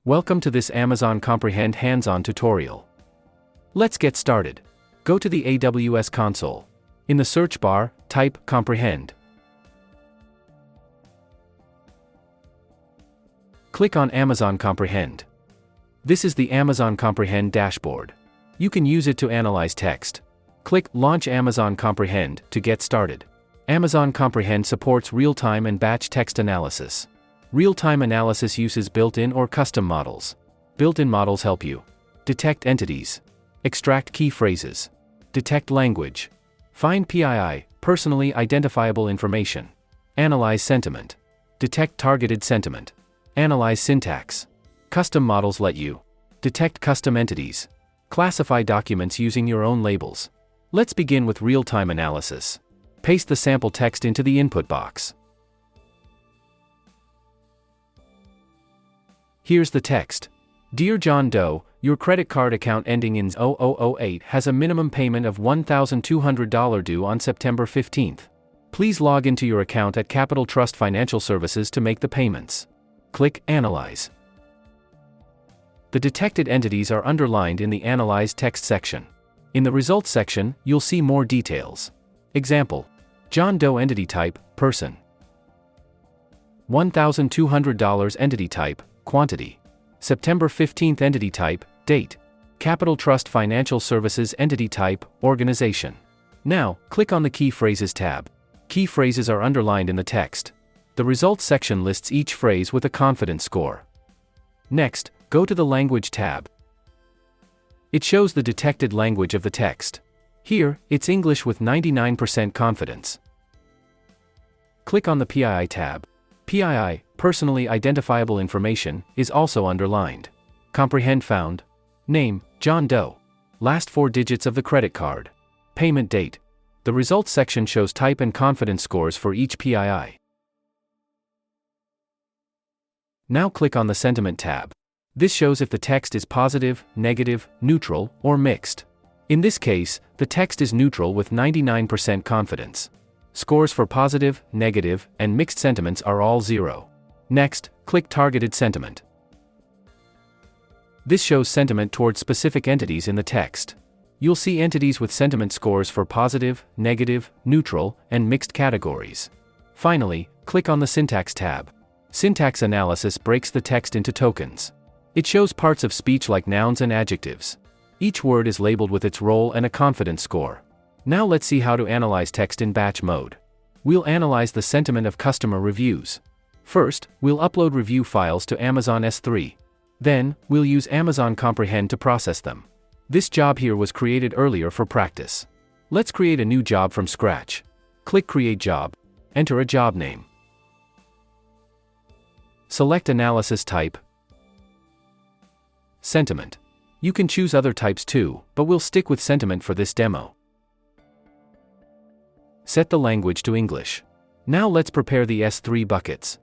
Welcome to this Amazon Comprehend hands-on tutorial. Let's get started. Go to the AWS console. In the search bar, type Comprehend. Click on Amazon Comprehend. This is the Amazon Comprehend dashboard. You can use it to analyze text. Click Launch Amazon Comprehend to get started. Amazon Comprehend supports real-time and batch text analysis. Real-time analysis uses built-in or custom models. Built-in models help you detect entities, extract key phrases, detect language, find PII, personally identifiable information, analyze sentiment, detect targeted sentiment, analyze syntax. Custom models let you detect custom entities, classify documents using your own labels. Let's begin with real-time analysis. Paste the sample text into the input box. Here's the text. Dear John Doe, your credit card account ending in 0008 has a minimum payment of $1,200 due on September 15th. Please log into your account at Capital Trust Financial Services to make the payments. Click Analyze. The detected entities are underlined in the Analyze text section. In the Results section, you'll see more details. Example: John Doe entity type, person. $1,200 entity type, quantity. September 15th entity type, date. Capital Trust Financial Services entity type, organization. Now, click on the Key Phrases tab. Key phrases are underlined in the text. The Results section lists each phrase with a confidence score. Next, go to the Language tab. It shows the detected language of the text. Here, it's English with 99% confidence. Click on the PII tab. PII, personally identifiable information, is also underlined. Comprehend found: name, John Doe. Last 4 digits of the credit card. Payment date. The Results section shows type and confidence scores for each PII. Now click on the Sentiment tab. This shows if the text is positive, negative, neutral, or mixed. In this case, the text is neutral with 99% confidence. Scores for positive, negative, and mixed sentiments are all 0. Next, click Targeted Sentiment. This shows sentiment towards specific entities in the text. You'll see entities with sentiment scores for positive, negative, neutral, and mixed categories. Finally, click on the Syntax tab. Syntax analysis breaks the text into tokens. It shows parts of speech like nouns and adjectives. Each word is labeled with its role and a confidence score. Now let's see how to analyze text in batch mode. We'll analyze the sentiment of customer reviews. First, we'll upload review files to Amazon S3. Then, we'll use Amazon Comprehend to process them. This job here was created earlier for practice. Let's create a new job from scratch. Click Create Job. Enter a job name. Select Analysis Type. Sentiment. You can choose other types too, but we'll stick with sentiment for this demo. Set the language to English. Now let's prepare the S3 buckets.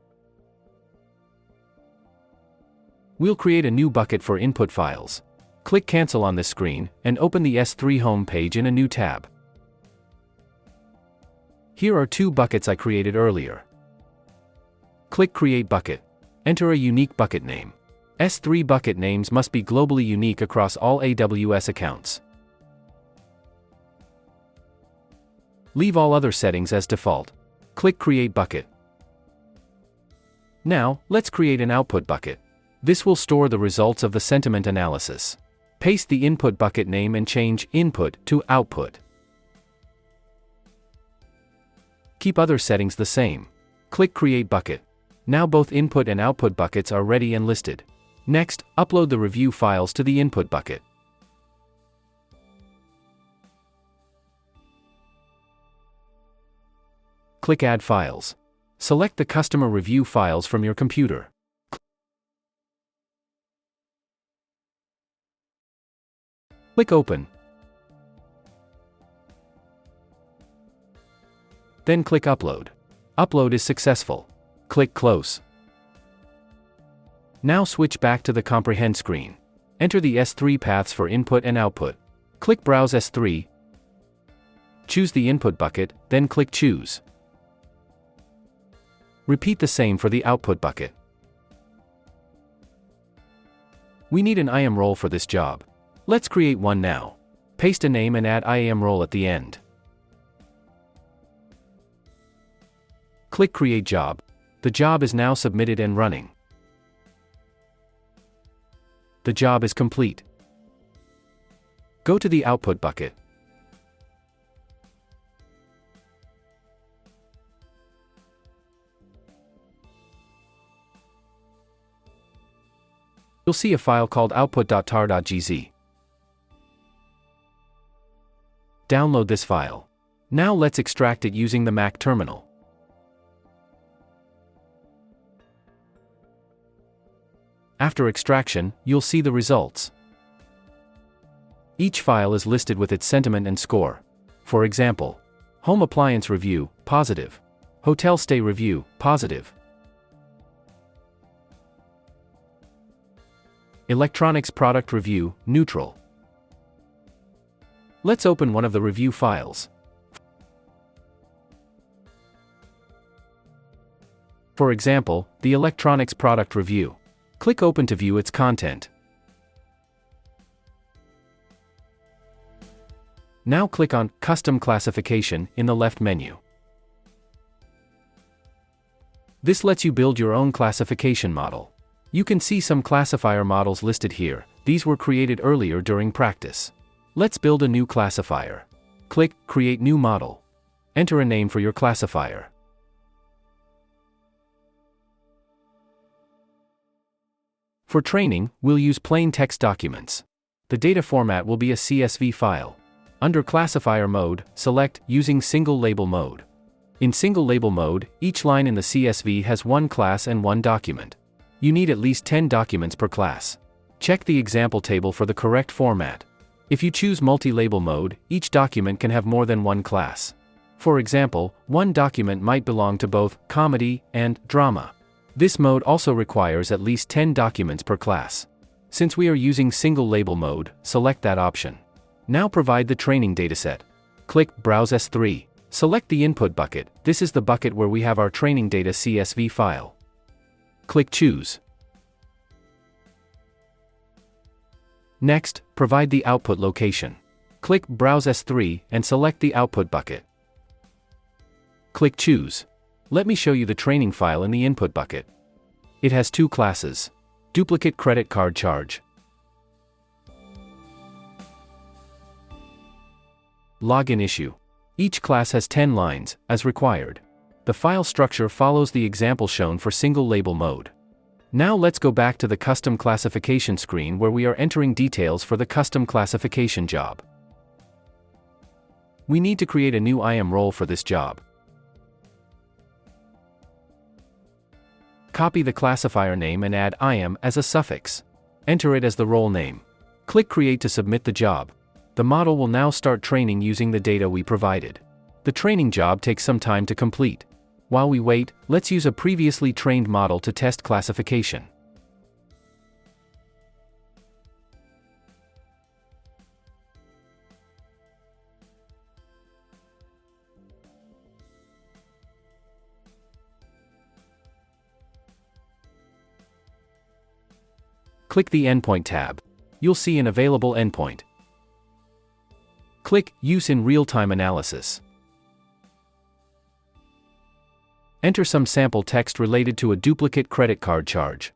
We'll create a new bucket for input files. Click Cancel on this screen, and open the S3 home page in a new tab. Here are 2 buckets I created earlier. Click Create Bucket. Enter a unique bucket name. S3 bucket names must be globally unique across all AWS accounts. Leave all other settings as default. Click Create Bucket. Now, let's create an output bucket. This will store the results of the sentiment analysis. Paste the input bucket name and change Input to Output. Keep other settings the same. Click Create Bucket. Now both input and output buckets are ready and listed. Next, upload the review files to the input bucket. Click Add Files. Select the customer review files from your computer. Click Open. Then click Upload. Upload is successful. Click Close. Now switch back to the Comprehend screen. Enter the S3 paths for input and output. Click Browse S3. Choose the input bucket, then click Choose. Repeat the same for the output bucket. We need an IAM role for this job. Let's create one now. Paste a name and add IAM role at the end. Click Create Job. The job is now submitted and running. The job is complete. Go to the output bucket. You'll see a file called output.tar.gz. Download this file. Now let's extract it using the Mac terminal. After extraction, you'll see the results. Each file is listed with its sentiment and score. For example, Home Appliance Review, positive. Hotel Stay Review, positive. Electronics Product Review, neutral. Let's open one of the review files. For example, the Electronics Product Review. Click Open to view its content. Now click on Custom Classification in the left menu. This lets you build your own classification model. You can see some classifier models listed here. These were created earlier during practice. Let's build a new classifier. Click Create New Model. Enter a name for your classifier. For training, we'll use plain text documents. The data format will be a CSV file. Under Classifier mode, select Using Single Label Mode. In Single Label mode, each line in the CSV has one class and one document. You need at least 10 documents per class. Check the example table for the correct format. If you choose Multi-Label mode, each document can have more than one class. For example, one document might belong to both comedy and drama. This mode also requires at least 10 documents per class. Since we are using Single Label mode, select that option. Now provide the training dataset. Click Browse S3. Select the input bucket. This is the bucket where we have our training data CSV file. Click Choose. Next, provide the output location. Click Browse S3 and select the output bucket. Click Choose. Let me show you the training file in the input bucket. It has two classes. Duplicate credit card charge. Login issue. Each class has 10 lines, as required. The file structure follows the example shown for single label mode. Now let's go back to the custom classification screen where we are entering details for the custom classification job. We need to create a new IAM role for this job. Copy the classifier name and add IAM as a suffix. Enter it as the role name. Click Create to submit the job. The model will now start training using the data we provided. The training job takes some time to complete. While we wait, let's use a previously trained model to test classification. Click the Endpoint tab. You'll see an available endpoint. Click Use in Real-Time Analysis. Enter some sample text related to a duplicate credit card charge.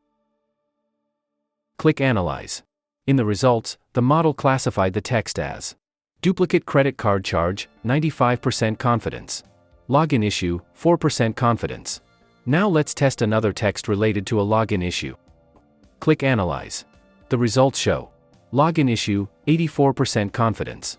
Click Analyze. In the results, the model classified the text as duplicate credit card charge, 95% confidence. Login issue, 4% confidence. Now let's test another text related to a login issue. Click Analyze. The results show login issue, 84% confidence.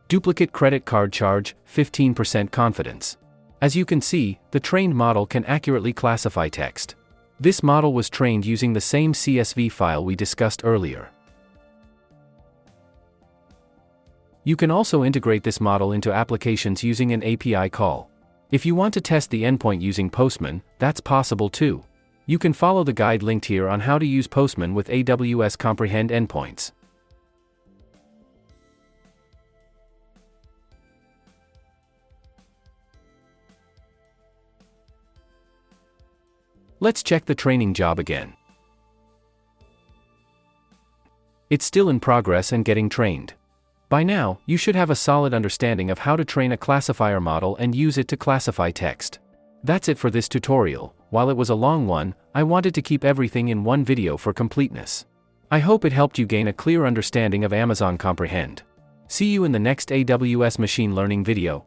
Duplicate credit card charge, 15% confidence. As you can see, the trained model can accurately classify text. This model was trained using the same CSV file we discussed earlier. You can also integrate this model into applications using an API call. If you want to test the endpoint using Postman, that's possible too. You can follow the guide linked here on how to use Postman with AWS Comprehend endpoints. Let's check the training job again. It's still in progress and getting trained. By now, you should have a solid understanding of how to train a classifier model and use it to classify text. That's it for this tutorial. While it was a long one, I wanted to keep everything in one video for completeness. I hope it helped you gain a clear understanding of Amazon Comprehend. See you in the next AWS machine learning video.